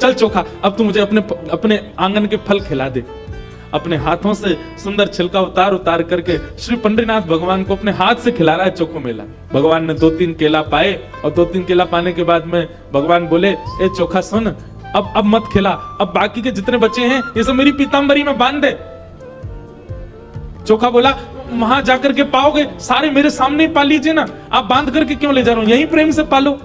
चल चोखा, अब तू मुझे अपने आंगन के फल खिला दे। अपने हाथों से सुंदर छिलका उतार उतार करके श्री पंडरीनाथ भगवान को अपने हाथ से खिला रहा है चोखो मेला। भगवान ने 2-3 केला पाए और 2-3 केला पाने के बाद में भगवान बोले, ए चोखा सुन, अब मत खिला, अब बाकी के जितने बचे हैं ये सब मेरी पीतांबरी में बांध दे। चोखा बोला, वहां जाकर के पाओगे, सारे मेरे सामने ही पा लीजिए ना, आप बांध करके क्यों ले जा रहे हो, यहीं प्रेम से पालो।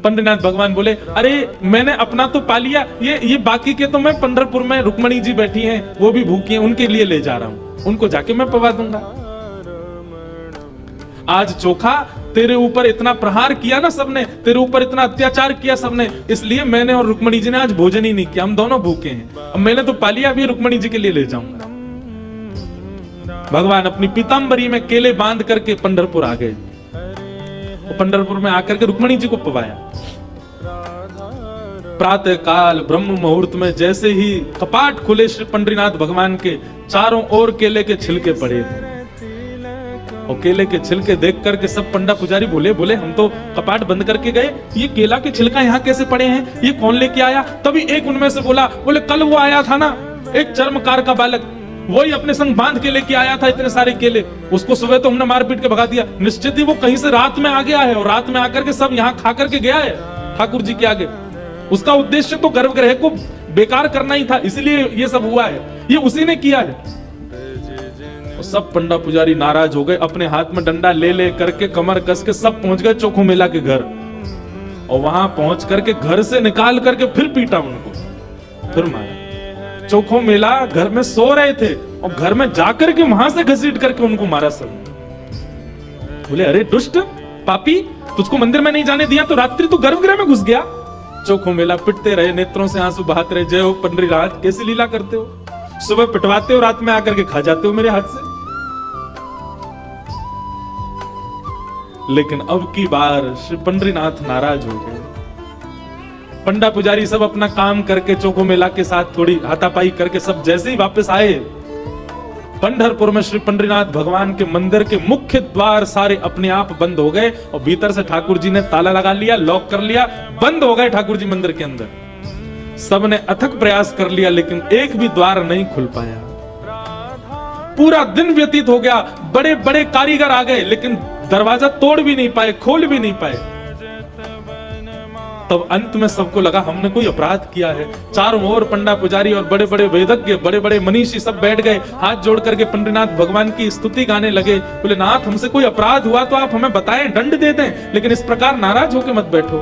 पंडरीनाथ भगवान बोले, अरे मैंने अपना तो पा लिया, ये बाकी के तो मैं पंढरपुर में रुक्मणी जी बैठी हैं, वो भी भूखी हैं, उनके लिए ले जा रहा हूं, उनको जाके मैं पवा दूंगा। आज चोखा तेरे ऊपर इतना प्रहार किया ना सबने, तेरे ऊपर इतना अत्याचार किया सबने, इसलिए मैंने और रुक्मणी जी ने आज भोजन ही नहीं किया, हम दोनों भूखे हैं। अब मैंने तो पा लिया, अभी रुक्मणी जी के लिए ले जाऊंगा। भगवान अपनी पीतांबरी में केले बांध करके पंढरपुर आ गए। पंढरपुर में आकर के रुक्मणी जी को पवाया। प्रातः काल ब्रह्म मुहूर्त में जैसे ही कपाट खुले श्री पंडरीनाथ भगवान के, चारों ओर केले के छिलके पड़े थे। और केले के छिलके देख करके सब पंडा पुजारी बोले हम तो कपाट बंद करके गए, ये केला के छिलका यहाँ कैसे पड़े हैं, ये कौन लेके आया। तभी एक उनमें से बोले कल वो आया था ना एक चर्मकार का बालक, वही अपने संग बांध के लेके आया था इतने सारे केले, उसको सुबह तो हमने मार पीट के भगा दिया, निश्चित ही वो कहीं से रात में आ गया है और रात में आकर के सब यहाँ खा करके गया है ठाकुर जी के आगे। उसका उद्देश्य तो गर्भगृह को बेकार करना ही था, इसलिए ये सब हुआ है, ये उसी ने किया है। और सब पंडा पुजारी नाराज हो गए, अपने हाथ में डंडा ले करके कमर कस के सब पहुंच गए चोखो मेला के घर। और वहां पहुंच करके घर से निकाल करके फिर पीटा उनको, फिर मारा। चोखो मेला घर में सो रहे थे और घर में जाकर के वहां से घसीट करके उनको मारा सब। बोले, अरे दुष्ट पापी, तुझको मंदिर में नहीं जाने दिया तो रात्रि तू गर्भगृह में घुस गया। चोखो मेला पिटते रहे, नेत्रों से आंसू बहाते रहे, जय हो पंडरीनाथ, कैसी लीला करते हो, सुबह पिटवाते हो, रात में आकर के खा जाते हो मेरे हाथ से। लेकिन अब की बार श्री पंडरीनाथ नाराज हो गए। पंडा पुजारी सब अपना काम करके चोखो मेला के साथ थोड़ी हाथापाई करके सब जैसे ही वापस आए, पंढरपुर में श्री पंडरीनाथ भगवान के मंदिर के मुख्य द्वार सारे अपने आप बंद हो गए और भीतर से ठाकुर जी ने ताला लगा लिया, लॉक कर लिया, बंद हो गए ठाकुर जी मंदिर के अंदर। सबने अथक प्रयास कर लिया लेकिन एक भी द्वार नहीं खुल पाया। पूरा दिन व्यतीत हो गया, बड़े बड़े कारीगर आ गए लेकिन दरवाजा तोड़ भी नहीं पाए, खोल भी नहीं पाए। तब अंत में सबको लगा हमने कोई अपराध किया है। चारों ओर पंडा पुजारी और बड़े बड़े वेदज्ञ, बड़े बड़े मनीषी सब बैठ गए, हाथ जोड़ करके पंडरीनाथ भगवान की स्तुति गाने लगे। बोले, नाथ हमसे कोई अपराध हुआ तो आप हमें बताएं, दंड दे दें, लेकिन इस प्रकार नाराज होकर मत बैठो।